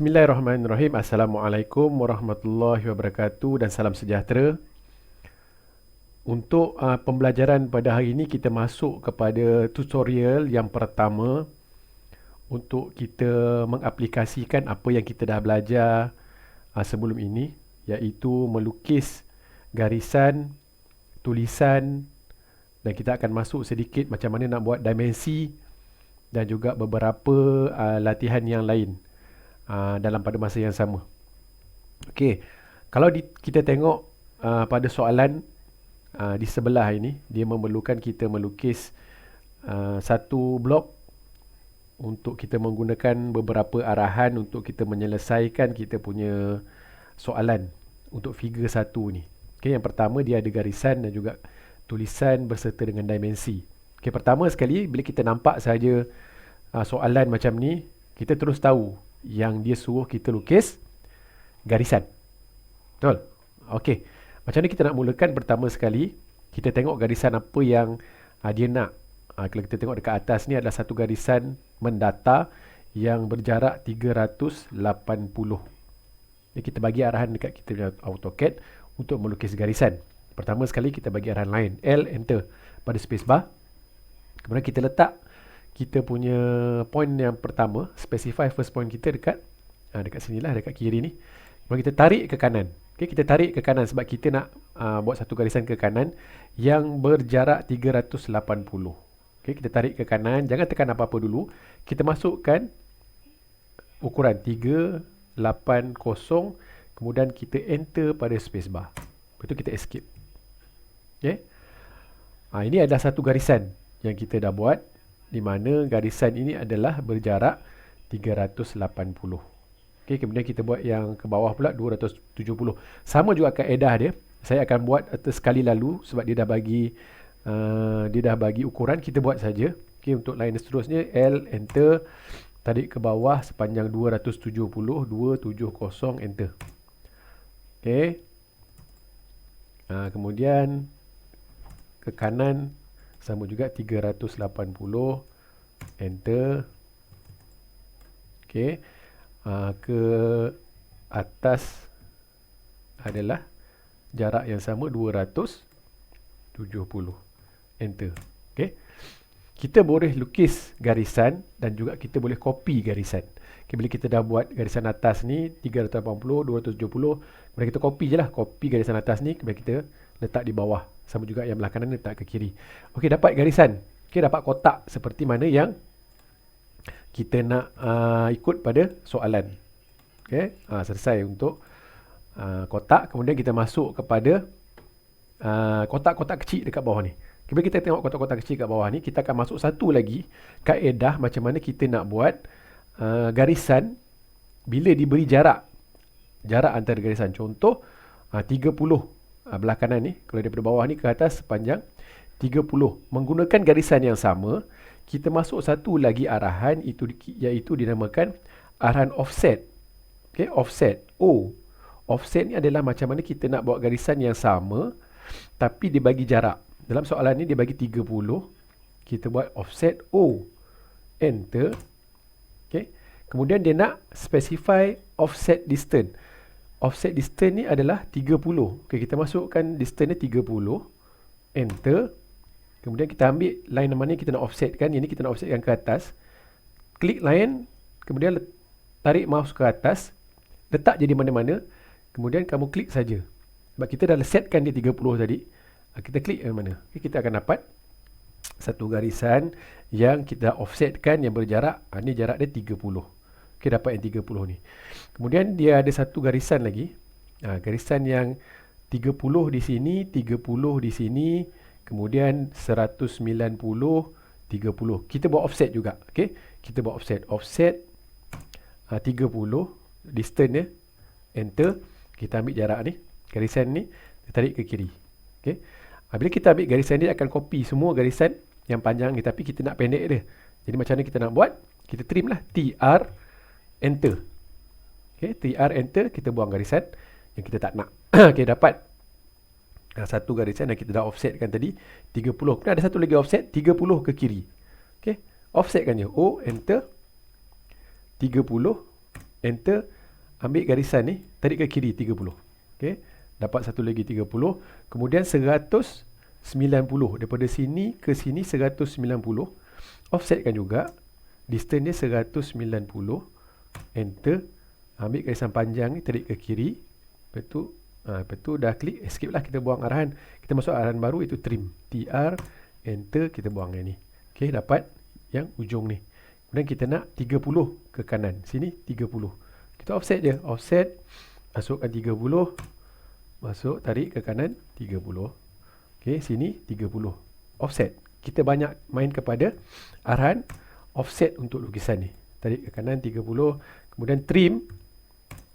Bismillahirrahmanirrahim. Assalamualaikum warahmatullahi wabarakatuh dan salam sejahtera. Untuk pembelajaran pada hari ini kita masuk kepada tutorial yang pertama untuk kita mengaplikasikan apa yang kita dah belajar sebelum ini, iaitu melukis garisan, tulisan, dan kita akan masuk sedikit macam mana nak buat dimensi dan juga beberapa latihan yang lain dalam pada masa yang sama. Okey, kalau kita tengok pada soalan di sebelah ini, dia memerlukan kita melukis satu blok untuk kita menggunakan beberapa arahan untuk kita menyelesaikan kita punya soalan untuk figure 1 ni. Okey, yang pertama dia ada garisan dan juga tulisan berserta dengan dimensi. Okey, pertama sekali bila kita nampak saja soalan macam ni, kita terus tahu yang dia suruh kita lukis garisan. Betul? Okey. Macam ni kita nak mulakan. Pertama sekali, kita tengok garisan apa yang dia nak. Kalau kita tengok dekat atas ni adalah satu garisan mendata yang berjarak 380. Jadi kita bagi arahan dekat kita punya AutoCAD untuk melukis garisan. Pertama sekali kita bagi arahan lain. L, Enter pada spacebar. Kemudian kita letak kita punya point yang pertama, specify first point kita dekat sinilah, dekat kiri ni. Kemudian kita tarik ke kanan. Okay, kita tarik ke kanan sebab kita nak buat satu garisan ke kanan yang berjarak 380. Okay, kita tarik ke kanan, jangan tekan apa-apa dulu. Kita masukkan ukuran 380, kemudian kita enter pada spacebar. Lepas tu kita escape. Okay. Ini adalah satu garisan yang kita dah buat, di mana garisan ini adalah berjarak 380. Okey, kemudian kita buat yang ke bawah pula 270. Sama juga kaedah dia. Saya akan buat sekali lalu sebab dia dah bagi ukuran, kita buat saja. Okey, untuk line seterusnya L, Enter, tarik ke bawah sepanjang 270, 270, Enter. Okey. Kemudian ke kanan sama juga 380, Enter. Okey. Ke atas adalah jarak yang sama 270, Enter. Okey. Kita boleh lukis garisan dan juga kita boleh copy garisan. Okay, bila kita dah buat garisan atas ni 380, 270, kemudian kita copy je lah. Copy garisan atas ni, kemudian kita letak di bawah. Sama juga yang belah kanan letak ke kiri. Okey, dapat garisan. Okey, dapat kotak seperti mana yang kita nak ikut pada soalan. Okey, selesai untuk kotak. Kemudian kita masuk kepada kotak-kotak kecil dekat bawah ni. Bila kita tengok kotak-kotak kecil kat bawah ni, kita akan masuk satu lagi kaedah macam mana kita nak buat garisan bila diberi jarak antara garisan. Contoh 30 belah kanan ni, kalau daripada bawah ni ke atas sepanjang 30. Menggunakan garisan yang sama, kita masuk satu lagi arahan, iaitu dinamakan arahan offset. Okay, offset. Offset ni adalah macam mana kita nak buat garisan yang sama tapi dibagi jarak. Dalam soalan ni dia bagi 30. Kita buat offset O. Enter. Okay. Kemudian dia nak specify offset distance. Offset distance ni adalah 30. Okay, kita masukkan distance ni 30. Enter. Kemudian kita ambil line mana yang kita nak offsetkan. Yang ni kita nak offsetkan ke atas. Klik line. Kemudian tarik mouse ke atas. Letak je di mana-mana. Kemudian kamu klik saja. Sebab kita dah setkan dia 30 tadi. Kita klik mana. Okay, kita akan dapat satu garisan yang kita offsetkan yang berjarak. Ni jarak dia 30. Okay, dapat yang 30 ni. Kemudian dia ada satu garisan lagi. Garisan yang 30 di sini, 30 di sini. Kemudian 190, 30. Kita buat offset juga. Okay? Kita buat offset. Offset 30. Distance dia. Enter. Kita ambil jarak ni. Garisan ni. Kita tarik ke kiri. Okay? Bila kita ambil garisan dia, akan copy semua garisan yang panjang ni. Tapi kita nak pendek dia. Jadi macam mana kita nak buat? Kita trim lah. TR. Enter. Okay? TR. Enter. Kita buang garisan yang kita tak nak. Okay, dapat satu garisan yang kita dah offsetkan tadi 30. Kemudian ada satu lagi offset 30 ke kiri. Okay? Offsetkan je. O. Enter. 30. enter, ambil garisan ni, tarik ke kiri 30. Okey, dapat satu lagi 30. Kemudian 190, daripada sini ke sini 190. Offsetkan juga, distance dia 190. Enter, ambil garisan panjang ni, tarik ke kiri. Lepas tu dah klik escape lah, kita buang arahan. Kita masuk arahan baru, itu trim. TR, enter, kita buang yang ni. Okey, dapat yang ujung ni. Kemudian kita nak 30 ke kanan. Sini 30. Kita offset je. Offset, masukkan 30. Masuk, tarik ke kanan 30. Okey, sini 30. Offset. Kita banyak main kepada arahan offset untuk lukisan ni. Tarik ke kanan 30. Kemudian trim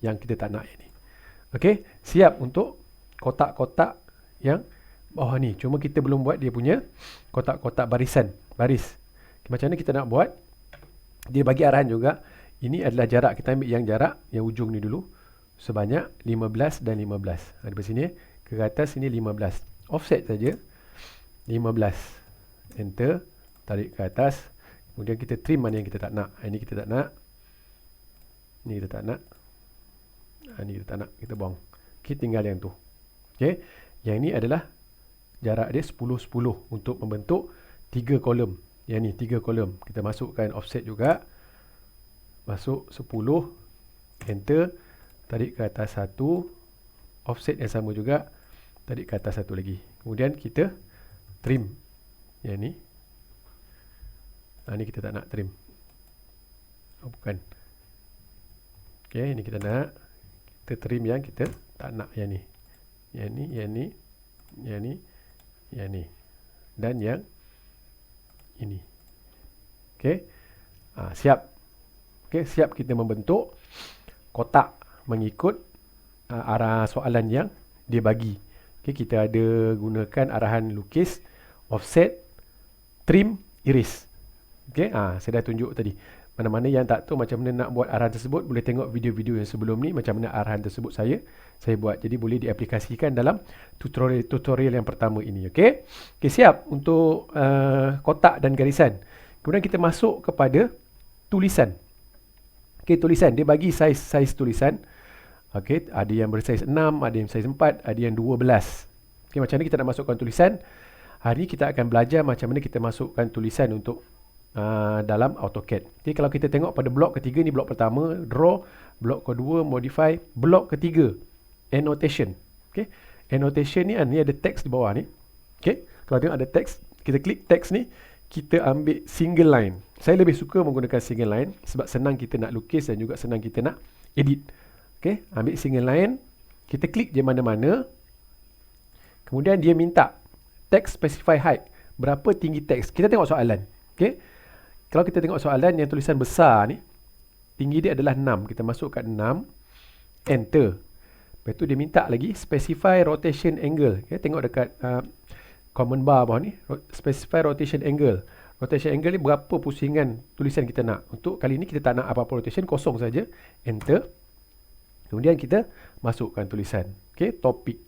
yang kita tak nak ni. Okey, siap untuk kotak-kotak yang bawah ni. Cuma kita belum buat dia punya kotak-kotak barisan. Baris. Okay, macam mana kita nak buat? Dia bagi arahan juga. Ini adalah jarak. Kita ambil yang jarak, yang ujung ni dulu. Sebanyak 15 dan 15. Dari sini ke atas, sini 15. Offset saja. 15. Enter. Tarik ke atas. Kemudian kita trim mana yang kita tak nak. Ini kita tak nak. Ini kita tak nak. Ini kita tak nak. Kita buang. Okay, tinggal yang tu. Okay. Yang ini adalah jarak dia 10-10 untuk membentuk 3 kolom. Yang ni 3 kolom. Kita masukkan offset juga. Masuk 10. Enter. Tarik ke atas 1. Offset yang sama juga. Tarik ke atas 1 lagi. Kemudian kita trim. Yang ni. Ni kita tak nak trim. Oh, bukan. Okay, ini kita nak. Kita trim yang kita tak nak yang ni. Yang ni, yang ni, yang ni, yang ni. Dan yang ini. Okey. Siap. Okey, siap kita membentuk kotak mengikut arah soalan yang dia bagi. Okey, kita ada gunakan arahan lukis, offset, trim, iris. Okey, saya dah tunjuk tadi. Mana-mana yang tak tahu macam mana nak buat arahan tersebut, boleh tengok video-video yang sebelum ni macam mana arahan tersebut saya buat. Jadi boleh diaplikasikan dalam tutorial yang pertama ini. Okey. Okey, siap untuk kotak dan garisan. Kemudian kita masuk kepada tulisan. Okey, tulisan dia bagi saiz tulisan. Okey, ada yang bersaiz 6, ada yang saiz 4, ada yang 12. Okey, macam mana kita nak masukkan tulisan? Hari ini kita akan belajar macam mana kita masukkan tulisan untuk dalam AutoCAD. Okay, kalau kita tengok pada blok ketiga ni, blok pertama draw, blok kedua modify, blok ketiga annotation. Okay, annotation ni ada teks di bawah ni. Okay, kalau tengok ada teks, kita klik teks ni, kita ambil single line. Saya lebih suka menggunakan single line sebab senang kita nak lukis dan juga senang kita nak edit. Okay, ambil single line, kita klik je mana-mana. Kemudian dia minta text specify height, berapa tinggi teks. Kita tengok soalan. Okay, kalau kita tengok soalan yang tulisan besar ni, tinggi dia adalah 6. Kita masukkan 6. Enter. Lepas tu dia minta lagi specify rotation angle. Okay, tengok dekat command bar bawah ni. Specify rotation angle. Rotation angle ni berapa pusingan tulisan kita nak. Untuk kali ni kita tak nak apa-apa rotation, kosong saja. Enter. Kemudian kita masukkan tulisan. Okay, topik.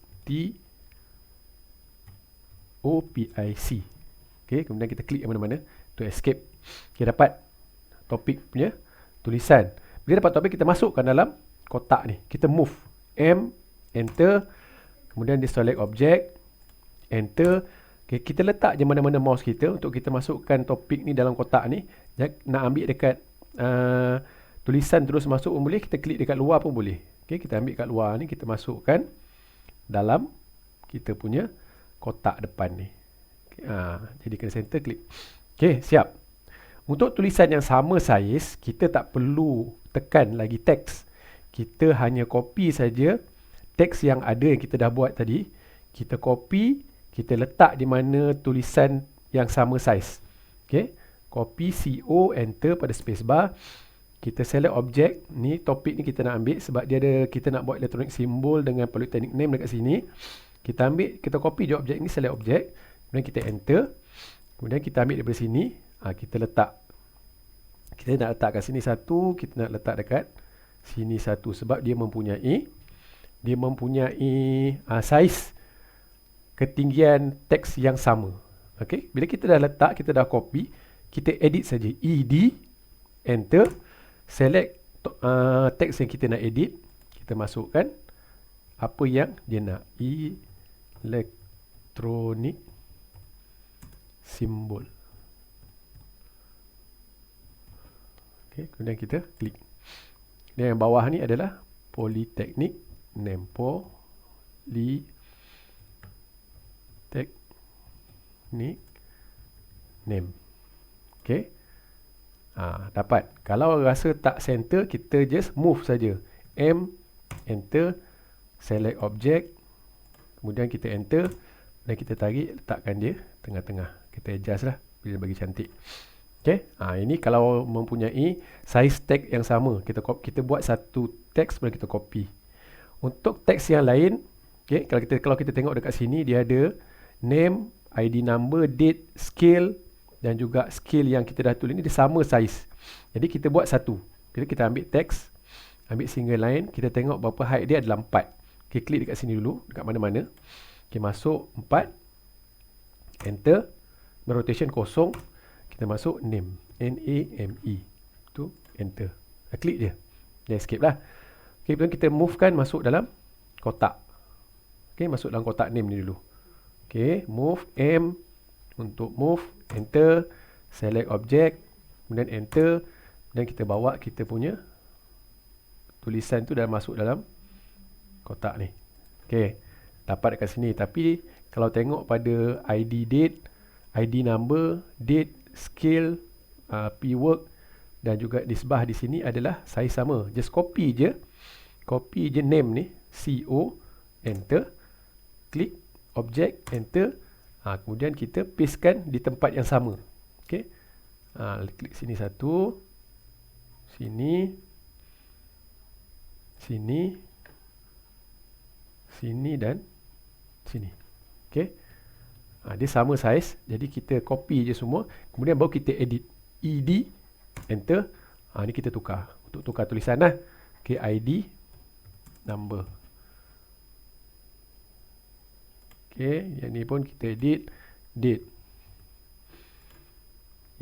TOPIC. Okay, kemudian kita klik mana-mana. To escape. Okay, dapat topik punya tulisan. Bila dapat topik, kita masukkan dalam kotak ni. Kita move. M, enter. Kemudian dia select object. Enter. Okay, kita letak je mana-mana mouse kita untuk kita masukkan topik ni dalam kotak ni. Nak ambil dekat tulisan terus masuk pun boleh. Kita klik dekat luar pun boleh. Okay, kita ambil kat luar ni. Kita masukkan dalam kita punya kotak depan ni. Okay, jadi kena center, klik. Okey, siap. Untuk tulisan yang sama saiz, kita tak perlu tekan lagi teks. Kita hanya copy saja teks yang ada yang kita dah buat tadi. Kita copy, kita letak di mana tulisan yang sama saiz. Okey, copy CO, enter pada spacebar. Kita select objek. Ni topik ni kita nak ambil sebab dia ada, kita nak buat electronic symbol dengan polytechnic name dekat sini. Kita ambil, kita copy je objek ni, select objek. Kemudian kita enter. Kemudian kita ambil daripada sini, kita letak. Kita nak letak kat sini satu, kita nak letak dekat sini satu sebab dia mempunyai saiz ketinggian teks yang sama. Okey, bila kita dah letak, kita dah copy, kita edit saja. ED, enter, select teks yang kita nak edit, kita masukkan apa yang dia nak. Electronic symbol. Okay, kemudian kita klik. Dan yang bawah ni adalah Polytechnic name. Polytechnic name. Okay. Dapat. Kalau rasa tak center, kita just move saja. Enter, select object, kemudian kita enter dan kita tarik, letakkan dia tengah-tengah. Kita adjust lah bila bagi cantik. Okay. Ini kalau mempunyai size tag yang sama, kita buat satu teks boleh kita copy. Untuk teks yang lain, okay, kalau kita tengok dekat sini, dia ada name, ID number, date, scale dan juga scale yang kita dah tulis ni dia sama size. Jadi kita buat satu. Jadi kita ambil teks, ambil single line, kita tengok berapa height dia adalah 4. Okay, klik dekat sini dulu, dekat mana-mana. Okay, masuk 4. Enter. Rotation kosong. Kita masuk name. Name. Tu enter. Klik je. Dia escape lah. Okay, kemudian kita movekan masuk dalam kotak. Okay, masuk dalam kotak name ni dulu. Okay, move M. Untuk move, enter, select object, kemudian enter, dan kita bawa kita punya tulisan tu dah masuk dalam kotak ni. Okay, dapat dekat sini. Tapi kalau tengok pada ID date, ID number, date, scale, pwork dan juga nisbah di sini adalah saiz sama. Just copy je name ni, CO, enter, klik object, enter. Kemudian kita pastekan di tempat yang sama. Okay. Klik sini satu, sini, dan sini. Okay. Dia sama saiz, jadi kita copy je semua. Kemudian baru kita edit. ED, enter. Ni kita tukar. Untuk tukar tulisan lah. Okay, ID, number. Okay, yang ni pun kita edit date.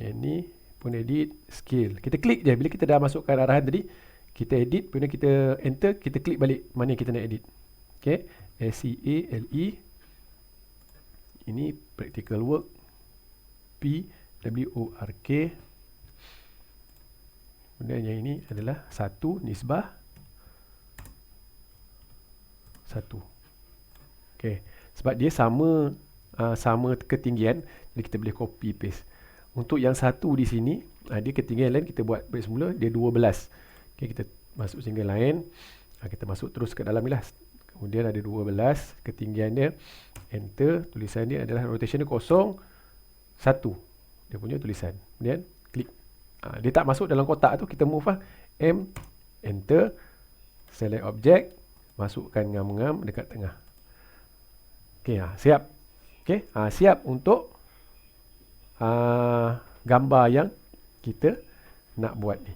Yang ni pun edit scale. Kita klik je. Bila kita dah masukkan arahan tadi, kita edit, kemudian kita enter, kita klik balik mana yang kita nak edit. Okay, SCALE. Ini practical work. PWORK. Kemudian yang ini adalah 1 nisbah 1. Okay. Sebab dia sama ketinggian, jadi kita boleh copy paste. Untuk yang satu di sini, dia ketinggian lain, kita buat balik semula, dia 12. Okay, kita masuk single line, kita masuk terus ke dalam ni lah. Kemudian ada 12 ketinggian dia, enter, tulisan dia adalah rotation dia 0, 1. Dia punya tulisan. Kemudian klik. Dia tak masuk dalam kotak tu, kita move lah. M, enter, select object, masukkan ngam-ngam dekat tengah. Okay, siap. Okay, siap untuk gambar yang kita nak buat ni.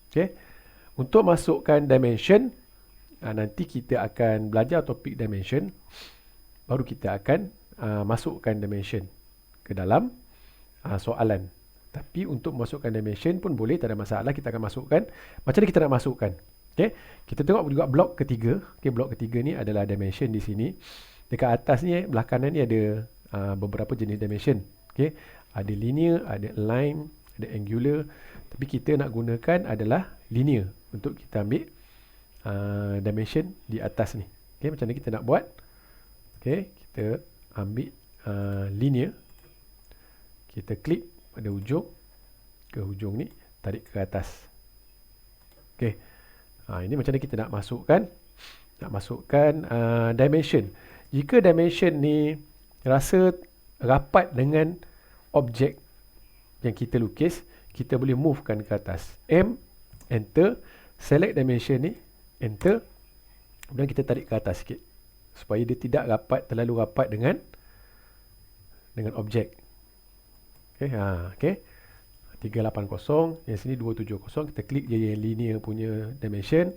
Okay, untuk masukkan dimension, nanti kita akan belajar topik dimension. Baru kita akan masukkan dimension ke dalam soalan. Tapi untuk masukkan dimension pun boleh, tak ada masalah. Kita akan masukkan. Macam mana kita nak masukkan? Okay, kita tengok juga blok ketiga. Okay, blok ketiga ni adalah dimension di sini. Dekat atas ni, belah kanan ni ada beberapa jenis dimension. Okay, ada linear, ada align, ada angular. Tapi kita nak gunakan adalah linear untuk kita ambil dimension di atas ni. Okay, macam mana kita nak buat? Okay, kita ambil linear. Kita klik pada hujung ke hujung ni, tarik ke atas. Okay, ini macam mana kita nak masukkan dimension. Jika dimension ni rasa rapat dengan objek yang kita lukis, kita boleh movekan ke atas. M, enter, select dimension ni, enter, kemudian kita tarik ke atas sikit supaya dia tidak terlalu rapat dengan objek. Okay, okay. 380, yang sini 270. Kita klik je yang linear punya dimension.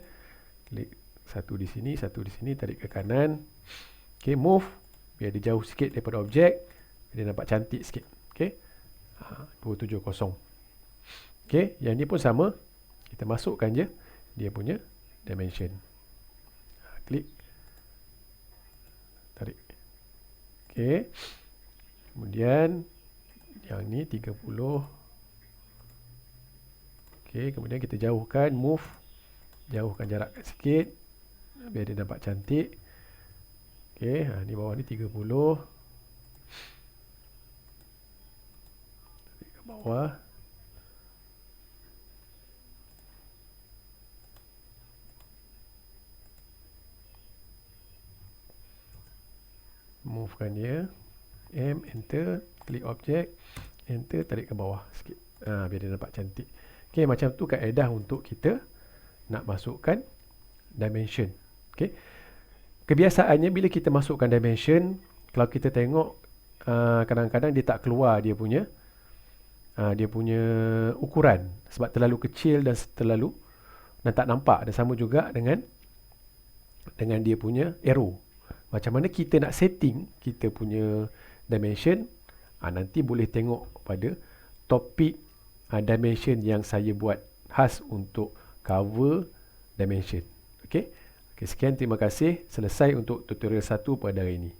Klik satu di sini, tarik ke kanan. Okay, move biar dia jauh sikit daripada objek, dia nampak cantik sikit. Okay, 270. Okay, yang ni pun sama. Kita masukkan je dia punya dimension. Klik, tarik. Okey. Kemudian yang ni 30. Okey, kemudian kita jauhkan, move. Jauhkan jarak sikit biar dia nampak cantik. Okey, ni bawah ni 30. Tarik ke bawah. Movekan dia. M, enter, klik objek, enter, tarik ke bawah sikit. Biar dia nampak cantik. Okey, macam tu kaedah untuk kita nak masukkan dimension. Okey. Kebiasaannya bila kita masukkan dimension, kalau kita tengok kadang-kadang dia tak keluar dia punya ukuran sebab terlalu kecil dan tak nampak. Dan sama juga dengan dia punya arrow. Macam mana kita nak setting kita punya dimension, nanti boleh tengok pada topik dimension yang saya buat khas untuk cover dimension. Okey. Sekian, terima kasih. Selesai untuk tutorial 1 pada hari ini.